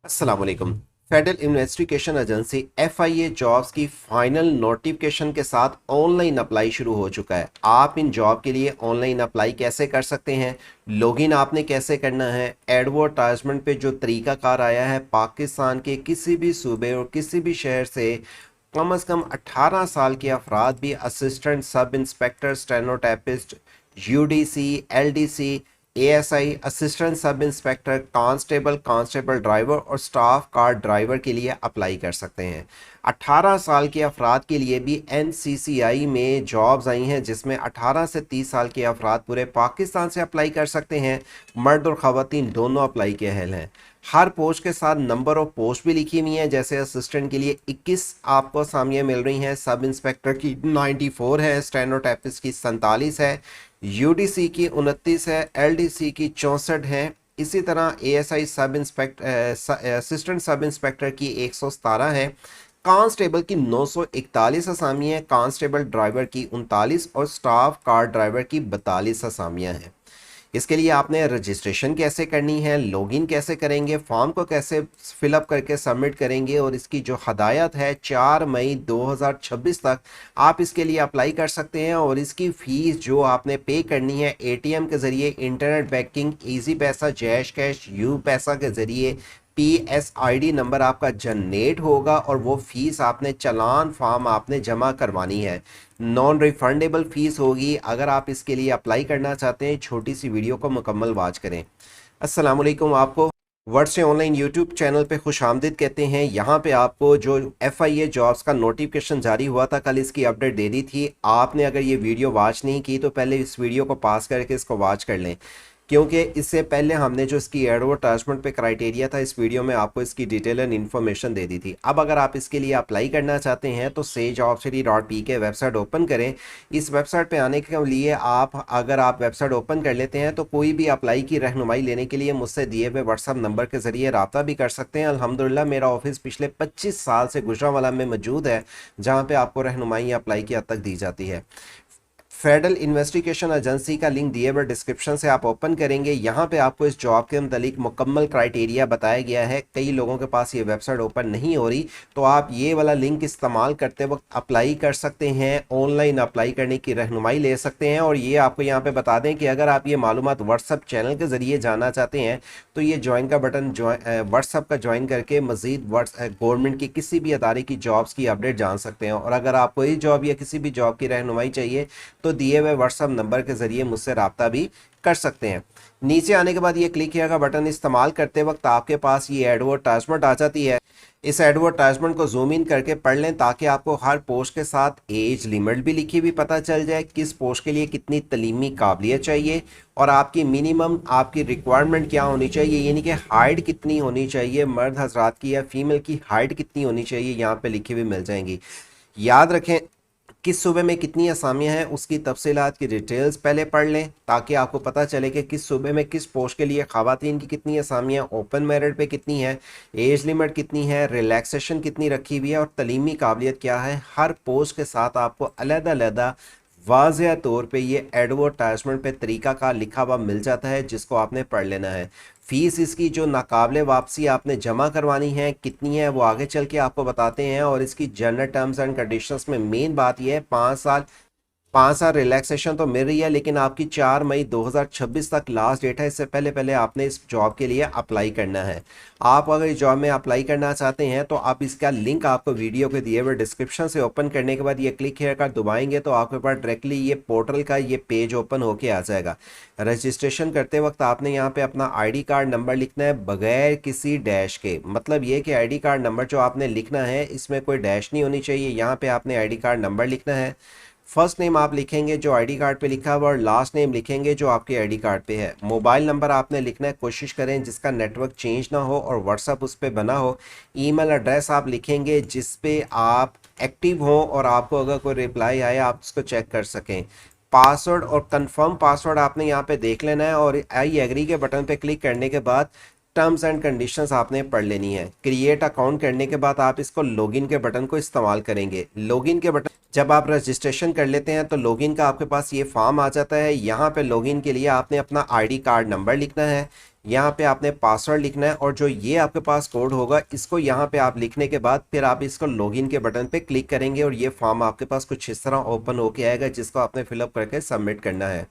अस्सलाम वालेकुम। Federal investigation agency FIA jobs की फाइनल नोटिफिकेशन के साथ ऑनलाइन अप्लाई शुरू हो चुका है। आप इन जॉब के लिए ऑनलाइन अप्लाई कैसे कर सकते हैं, लॉगिन आपने कैसे करना है, एडवर्टाइजमेंट पे जो तरीकाकार आया है, पाकिस्तान के किसी भी सूबे और किसी भी शहर से कम 18 साल के अफराद भी assistant sub inspector, stenotypist, UDC, LDC, ASI, assistant sub inspector, constable driver और स्टाफ कार ड्राइवर के लिए अप्लाई कर सकते हैं। 18 साल के अफराद के लिए भी NCCI में जॉब्स आई हैं, जिसमें 18 से 30 साल के अफराद पूरे पाकिस्तान से अप्लाई कर सकते हैं। मर्द और ख़वातीन दोनों अप्लाई के अहल हैं। हर पोस्ट के साथ नंबर ऑफ पोस्ट भी लिखी हुई हैं। जैसे असिस्टेंट के लिए 21 आपको असामियाँ मिल रही हैं, सब इंस्पेक्टर की 94 है, स्टेनोटाइपिस्ट की 47 है, UDC की 29 है, LDC की 64 है। इसी तरह ASI sub inspector assistant sub inspector की 117 है। कांस्टेबल की 941 असामियाँ हैं, कांस्टेबल ड्राइवर की 39 और स्टाफ कार ड्राइवर की 42 असामियाँ हैं। इसके लिए आपने रजिस्ट्रेशन कैसे करनी है, लॉगिन कैसे करेंगे, फॉर्म को कैसे फिलअप करके सबमिट करेंगे और इसकी जो हदायत है 4 मई 2026 तक आप इसके लिए अप्लाई कर सकते हैं। और इसकी फ़ीस जो आपने पे करनी है ATM के ज़रिए, इंटरनेट बैंकिंग, इजी पैसा, जैश कैश, यू पैसा के ज़रिए PSID नंबर आपका जनरेट होगा और वो फ़ीस आपने चालान फॉर्म आपने जमा करवानी है। नॉन रिफंडेबल फ़ीस होगी। अगर आप इसके लिए अप्लाई करना चाहते हैं, छोटी सी वीडियो को मुकम्मल वॉच करें। अस्सलाम वालेकुम। आपको वर्ड से ऑनलाइन यूट्यूब चैनल पे खुशामदीद कहते हैं। यहाँ पे आपको जो FIA जॉब्स का नोटिफिकेशन जारी हुआ था, कल इसकी अपडेट दे दी थी। आपने अगर ये वीडियो वॉच नहीं की तो पहले इस वीडियो को पास करके इसको वॉच कर लें, क्योंकि इससे पहले हमने जो इसकी एडवर्टाइजमेंट पे क्राइटेरिया था, इस वीडियो में आपको इसकी डिटेल एंड इन्फॉर्मेशन दे दी थी। अब अगर आप इसके लिए अप्लाई करना चाहते हैं तो SageJobsCity.p वेबसाइट ओपन करें। इस वेबसाइट पे आने के लिए अगर आप वेबसाइट ओपन कर लेते हैं तो कोई भी अप्लाई की रहनुमाई लेने के लिए मुझसे दिए हुए व्हाट्सअप नंबर के ज़रिए रब्ता भी कर सकते हैं। अल्हम्दुलिल्लाह मेरा ऑफिस पिछले 25 साल से गुजरांवाला में मौजूद है, जहाँ पर आपको रहनुमाई अप्लाई की हद तक दी जाती है। फेडरल इन्वेस्टिगेशन एजेंसी का लिंक दिए हुए डिस्क्रिप्शन से आप ओपन करेंगे। यहाँ पे आपको इस जॉब के मतलब मुकम्मल क्राइटेरिया बताया गया है। कई लोगों के पास ये वेबसाइट ओपन नहीं हो रही, तो आप ये वाला लिंक इस्तेमाल करते वक्त अप्लाई कर सकते हैं, ऑनलाइन अप्लाई करने की रहनुमाई ले सकते हैं। और ये आपको यहाँ पे बता दें कि अगर आप ये मालूमात व्हाट्सअप चैनल के ज़रिए जानना चाहते हैं तो ये ज्वाइन का बटन व्हाट्सअप का ज्वाइन करके मज़ीद गवर्नमेंट की किसी भी अदारे की जॉब्स की अपडेट जान सकते हैं। और अगर आपको ये जॉब या किसी भी जॉब की रहनुमाई चाहिए तो दिए हुए व्हाट्सएप नंबर के जरिए मुझसे रब्ता भी कर सकते हैं। नीचे आने के बाद ये क्लिक किया का बटन इस्तेमाल करते वक्त आपके पास ये एडवर्टाइजमेंट आ जाती है। इस एडवर्टाइजमेंट को जूम इन करके पढ़ लें ताकि आपको हर पोस्ट के साथ एज लिमिट भी लिखी हुई पता चल जाए, किस पोस्ट के लिए कितनी तलीमी काबिलियत चाहिए और आपकी मिनिमम आपकी रिक्वायरमेंट क्या होनी चाहिए, यानी कि हाइट कितनी होनी चाहिए, मर्द हजरात की या फीमेल की हाइट कितनी होनी चाहिए, यहाँ पे लिखी हुई मिल जाएंगी। याद रखें किस सूबे में कितनी असामियाँ हैं उसकी तफसीलात की डिटेल्स पहले पढ़ लें ताकि आपको पता चले कि किस सूबे में किस पोस्ट के लिए ख़वातीन की कितनी असामियाँ, ओपन मेरिट पे कितनी है, एज लिमिट कितनी है, रिलैक्सेशन कितनी रखी हुई है और तलीमी काबिलियत क्या है। हर पोस्ट के साथ आपको अलग-अलग वाज़ेह तौर पे ये एडवर्टाइजमेंट पे तरीका का लिखा हुआ मिल जाता है, जिसको आपने पढ़ लेना है। फ़ीस इसकी जो नाकाबिले वापसी आपने जमा करवानी है कितनी है वो आगे चल के आपको बताते हैं। और इसकी जनरल टर्म्स एंड कंडीशंस में मेन बात यह है 5 साल रिलैक्सेशन तो मिल रही है, लेकिन आपकी 4 मई 2026 तक लास्ट डेट है। इससे पहले पहले आपने इस जॉब के लिए अप्लाई करना है। आप अगर इस जॉब में अप्लाई करना चाहते हैं तो आप इसका लिंक आपको वीडियो के दिए हुए डिस्क्रिप्शन से ओपन करने के बाद ये क्लिक हेयर का दबाएंगे तो आपके पास डायरेक्टली ये पोर्टल का ये पेज ओपन होके आ जाएगा। रजिस्ट्रेशन करते वक्त आपने यहाँ पे अपना ID कार्ड नंबर लिखना है बगैर किसी डैश के। मतलब ये कि ID कार्ड नंबर जो आपने लिखना है इसमें कोई डैश नहीं होनी चाहिए। यहाँ पे आपने ID कार्ड नंबर लिखना है। फर्स्ट नेम आप लिखेंगे जो ID कार्ड पे लिखा हुआ और लास्ट नेम लिखेंगे जो आपके ID कार्ड पे है। मोबाइल नंबर आपने लिखना है, कोशिश करें जिसका नेटवर्क चेंज ना हो और व्हाट्सअप उस पर बना हो। ईमेल एड्रेस आप लिखेंगे जिस पे आप एक्टिव हो और आपको अगर कोई रिप्लाई आए आप उसको चेक कर सकें। पासवर्ड और कंफर्म पासवर्ड आपने यहाँ पे देख लेना है और आई एग्री के बटन पे क्लिक करने के बाद टर्म्स एंड कंडीशंस आपने पढ़ लेनी है। क्रिएट अकाउंट करने के बाद आप इसको लॉगिन के बटन को इस्तेमाल करेंगे। लॉगिन के बटन जब आप रजिस्ट्रेशन कर लेते हैं तो लॉगिन का आपके पास ये फॉर्म आ जाता है। यहाँ पे लॉगिन के लिए आपने अपना ID कार्ड नंबर लिखना है। यहाँ पे आपने पासवर्ड लिखना है और जो ये आपके पास कोड होगा इसको यहाँ पे आप लिखने के बाद फिर आप इसको लॉगिन के बटन पे क्लिक करेंगे और ये फॉर्म आपके पास कुछ इस तरह ओपन होके आएगा जिसको आपने फिलअप करके सबमिट करना है।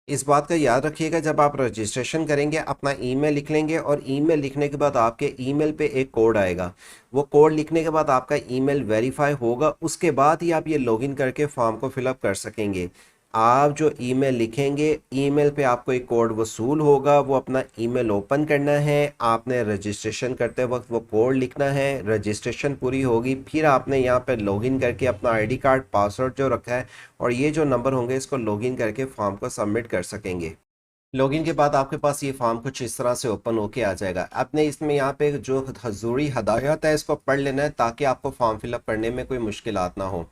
इस बात का याद रखिएगा, जब आप रजिस्ट्रेशन करेंगे अपना ईमेल लिख लेंगे और ईमेल लिखने के बाद आपके ईमेल पे एक कोड आएगा। वो कोड लिखने के बाद आपका ईमेल वेरीफाई होगा, उसके बाद ही आप ये लॉगिन करके फॉर्म को फिलअप कर सकेंगे। आप जो ईमेल लिखेंगे ईमेल पे आपको एक कोड वसूल होगा, वो अपना ईमेल ओपन करना है, आपने रजिस्ट्रेशन करते वक्त वो कोड लिखना है, रजिस्ट्रेशन पूरी होगी फिर आपने यहाँ पे लॉगिन करके अपना आईडी कार्ड पासवर्ड जो रखा है और ये जो नंबर होंगे इसको लॉगिन करके फॉर्म को सबमिट कर सकेंगे। लॉगिन के बाद आपके पास ये फॉर्म कुछ इस तरह से ओपन होके आ जाएगा। आपने इसमें यहाँ पे जो हजूरी हदायत है इसको पढ़ लेना है ताकि आपको फॉर्म फिलअप करने में कोई मुश्किलात ना हो।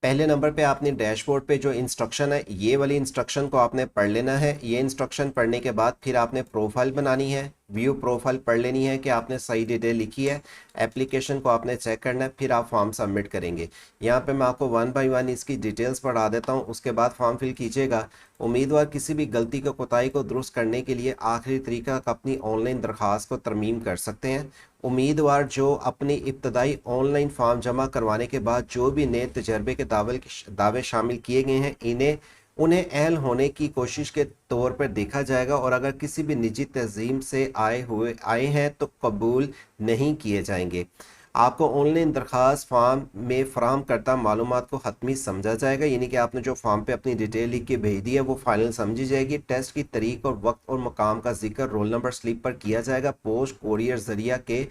पहले नंबर पे आपने डैशबोर्ड पे जो इंस्ट्रक्शन है ये वाली इंस्ट्रक्शन को आपने पढ़ लेना है। ये इंस्ट्रक्शन पढ़ने के बाद फिर आपने प्रोफाइल बनानी है, व्यू प्रोफाइल पढ़ लेनी है कि आपने सही डिटेल लिखी है। एप्लीकेशन को आपने चेक करना है, फिर आप फॉर्म सबमिट करेंगे। यहाँ पे मैं आपको वन बाय वन इसकी डिटेल्स पढ़ा देता हूँ, उसके बाद फॉर्म फिल कीजिएगा। उम्मीदवार किसी भी गलती को कोताही को दुरुस्त करने के लिए आखिरी तरीका अपनी ऑनलाइन दरख्वास्त को तरमीम कर सकते हैं। उम्मीदवार जो अपनी इब्तदाई ऑनलाइन फॉर्म जमा करवाने के बाद जो भी नए तजर्बे के दावे शामिल किए गए हैं उन्हें अहल होने की कोशिश के तौर पर देखा जाएगा और अगर किसी भी निजी तंजीम से आए हैं तो कबूल नहीं किए जाएंगे। आपको ऑनलाइन दरख्वास्त फॉर्म में फराहम करता मालूमात को हतमी समझा जाएगा, यानी कि आपने जो फॉर्म पे अपनी डिटेल लिख के भेज दी है वो फाइनल समझी जाएगी। टेस्ट की तारीख और वक्त और मकाम का जिक्र रोल नंबर स्लिप पर किया जाएगा। पोस्ट कोरियर जरिया के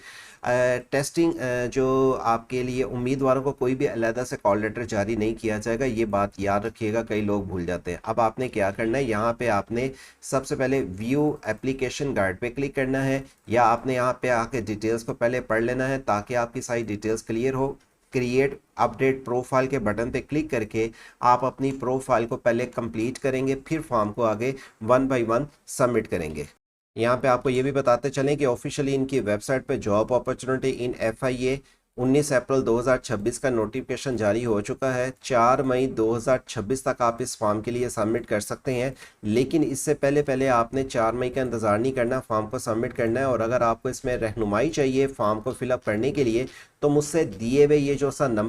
टेस्टिंग जो आपके लिए उम्मीदवारों को कोई भी अलहदा से कॉल लेटर जारी नहीं किया जाएगा, ये बात याद रखिएगा, कई लोग भूल जाते हैं। अब आपने क्या करना है, यहाँ पे आपने सबसे पहले व्यू एप्लीकेशन गाइड पे क्लिक करना है या आपने यहाँ पे आके डिटेल्स को पहले पढ़ लेना है ताकि आपकी सारी डिटेल्स क्लियर हो। क्रिएट अपडेट प्रोफाइल के बटन पे क्लिक करके आप अपनी प्रोफाइल को पहले कंप्लीट करेंगे, फिर फॉर्म को आगे वन बाय वन सबमिट करेंगे। यहाँ पे आपको ये भी बताते चलें कि ऑफिशियली इनकी वेबसाइट पे जॉब अपॉर्चुनिटी इन FIA 19 अप्रैल 2026 का नोटिफिकेशन जारी हो चुका है। 4 मई 2026 तक आप इस फॉर्म के लिए सबमिट कर सकते हैं, लेकिन इससे पहले आपने 4 मई का इंतज़ार नहीं करना, फॉर्म को सबमिट करना है। और अगर आपको इसमें रहनुमाई चाहिए फॉर्म को फिलअप करने के लिए तो मुझसे दिए हुए ये जो सा नंबर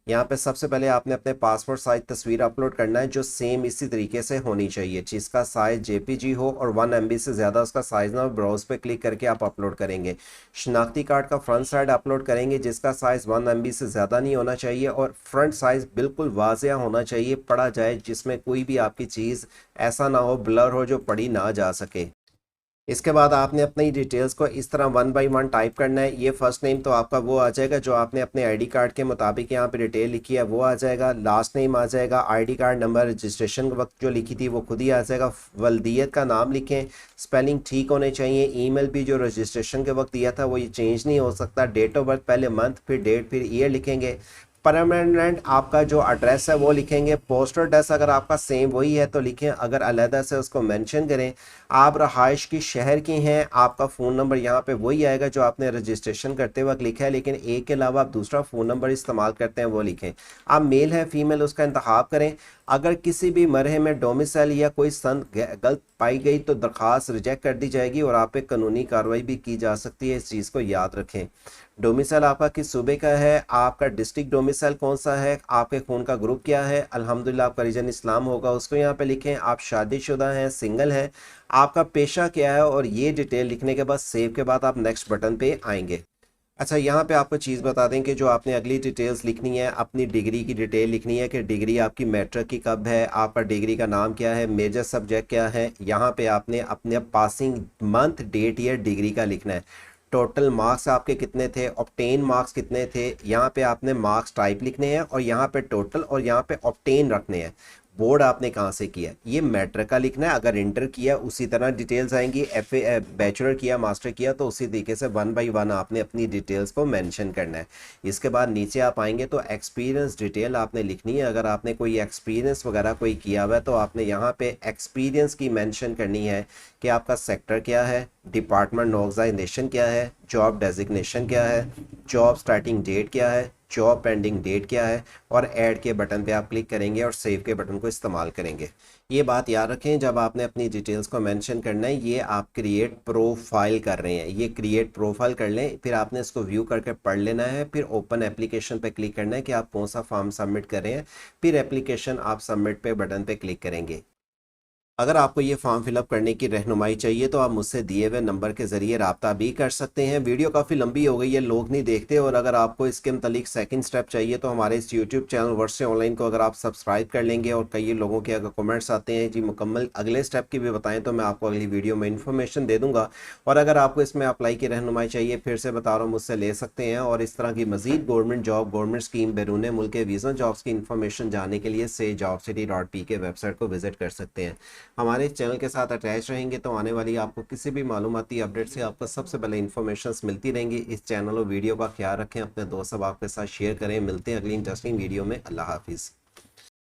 यहाँ पे सबसे पहले आपने अपने पासपोर्ट साइज तस्वीर अपलोड करना है जो सेम इसी तरीके से होनी चाहिए, जिसका साइज JPG हो और 1 MB से ज़्यादा उसका साइज ना हो। ब्राउज पे क्लिक करके आप अपलोड करेंगे। शनाख्ती कार्ड का फ्रंट साइड अपलोड करेंगे जिसका साइज 1 MB से ज़्यादा नहीं होना चाहिए और फ्रंट साइज बिल्कुल वाजिया होना चाहिए, पढ़ा जाए, जिसमें कोई भी आपकी चीज़ ऐसा ना हो ब्लर हो जो पढ़ी ना जा सके। इसके बाद आपने अपनी डिटेल्स को इस तरह वन बाय वन टाइप करना है। ये फर्स्ट नेम तो आपका वो आ जाएगा जो आपने अपने आईडी कार्ड के मुताबिक यहाँ पे डिटेल लिखी है वो आ जाएगा। लास्ट नेम आ जाएगा, आईडी कार्ड नंबर रजिस्ट्रेशन के वक्त जो लिखी थी वो खुद ही आ जाएगा। वल्दियत का नाम लिखें, स्पेलिंग ठीक होने चाहिए। ईमेल भी जो रजिस्ट्रेशन के वक्त दिया था वो ये चेंज नहीं हो सकता। डेट ऑफ बर्थ पहले मंथ फिर डेट फिर ईयर लिखेंगे। परमानेंट आपका जो एड्रेस है वो लिखेंगे। पोस्टल एड्रेस अगर आपका सेम वही है तो लिखें, अगर अलहदा से उसको मेंशन करें। आप रहाइश की शहर की हैं, आपका फ़ोन नंबर यहाँ पे वही आएगा जो आपने रजिस्ट्रेशन करते वक्त लिखा है, लेकिन एक के अलावा आप दूसरा फ़ोन नंबर इस्तेमाल करते हैं वो लिखें। आप मेल है फीमेल उसका इंतखाब करें। अगर किसी भी मरहे में डोमिसाइल या कोई सन गलत पाई गई तो दरख्वास्त रिजेक्ट कर दी जाएगी और आप पे कानूनी कार्रवाई भी की जा सकती है, इस चीज़ को याद रखें। डोमिसाइल आपका किस सूबे का है, आपका डिस्ट्रिक्ट डोमिसाइल कौन सा है, आपके खून का ग्रुप क्या है, अल्हम्दुलिल्लाह आपका रीजन इस्लाम होगा उसको यहाँ पे लिखें। आप शादीशुदा हैं, सिंगल हैं, आपका पेशा क्या है, और ये डिटेल लिखने के बाद सेव के बाद आप नेक्स्ट बटन पे आएंगे। अच्छा, यहाँ पे आपको चीज़ बता दें कि जो आपने अगली डिटेल्स लिखनी है, अपनी डिग्री की डिटेल लिखनी है कि डिग्री आपकी मैट्रिक की कब है, आपका डिग्री का नाम क्या है, मेजर सब्जेक्ट क्या है। यहाँ पे आपने अपने passing month date year degree का लिखना है। टोटल मार्क्स आपके कितने थे, ऑब्टेन मार्क्स कितने थे, यहाँ पे आपने मार्क्स टाइप लिखने हैं और यहाँ पे टोटल और यहाँ पे ऑब्टेन रखने हैं। बोर्ड आपने कहाँ से किया, ये मैट्रिक का लिखना है। अगर इंटर किया उसी तरह डिटेल्स आएंगी, FA बैचलर किया, मास्टर किया तो उसी तरीके से वन बाय वन आपने अपनी डिटेल्स को मेंशन करना है। इसके बाद नीचे आप आएंगे तो एक्सपीरियंस डिटेल आपने लिखनी है। अगर आपने कोई एक्सपीरियंस वगैरह कोई किया हुआ है तो आपने यहाँ पे एक्सपीरियंस की मेंशन करनी है कि आपका सेक्टर क्या है, डिपार्टमेंट ऑर्गेनाइजेशन क्या है, जॉब डेजिग्नेशन क्या है, जॉब स्टार्टिंग डेट क्या है, जॉब पेंडिंग डेट क्या है, और ऐड के बटन पे आप क्लिक करेंगे और सेव के बटन को इस्तेमाल करेंगे। ये बात याद रखें, जब आपने अपनी डिटेल्स को मेंशन करना है, ये आप क्रिएट प्रोफाइल कर रहे हैं, ये क्रिएट प्रोफाइल कर लें, फिर आपने इसको व्यू करके पढ़ लेना है, फिर ओपन एप्लीकेशन पे क्लिक करना है कि आप कौन सा फॉर्म सबमिट कर रहे हैं, फिर एप्लीकेशन आप सबमिट पे बटन पे क्लिक करेंगे। अगर आपको ये फॉर्म फिलअप करने की रहनुमाई चाहिए तो आप मुझसे दिए हुए नंबर के ज़रिए रब्ता भी कर सकते हैं। वीडियो काफ़ी लंबी हो गई है, लोग नहीं देखते, और अगर आपको इसके मतलब सेकंड स्टेप चाहिए तो हमारे इस यूट्यूब चैनल वर्ष से ऑनलाइन को अगर आप सब्सक्राइब कर लेंगे, और कई लोगों के अगर कमेंट्स आते हैं जी मुकम्मल अगले स्टेप की भी बताएं, तो मैं आपको अगली वीडियो में इन्फॉर्मेशन दे दूँगा। और अगर आपको इसमें अप्लाई की रहनुमाई चाहिए, फिर से बता रहा हूँ, मुझसे ले सकते हैं। और इस तरह की मज़ीद गवर्नमेंट जॉब, गवर्नमेंट स्कीम, बैरून मुल्क के वीज़ा जॉब्स की इन्फॉर्मेशन जानने के लिए SayJobCity.P के वेबसाइट को विजिट कर सकते हैं। हमारे चैनल के साथ अटैच रहेंगे तो आने वाली आपको किसी भी मालूमाती अपडेट से आपको सबसे पहले इन्फॉर्मेशंस मिलती रहेंगी। इस चैनल और वीडियो का ख्याल रखें, अपने दोस्त अब आपके साथ शेयर करें। मिलते हैं अगली इंटरेस्टिंग वीडियो में। अल्लाह हाफिज़।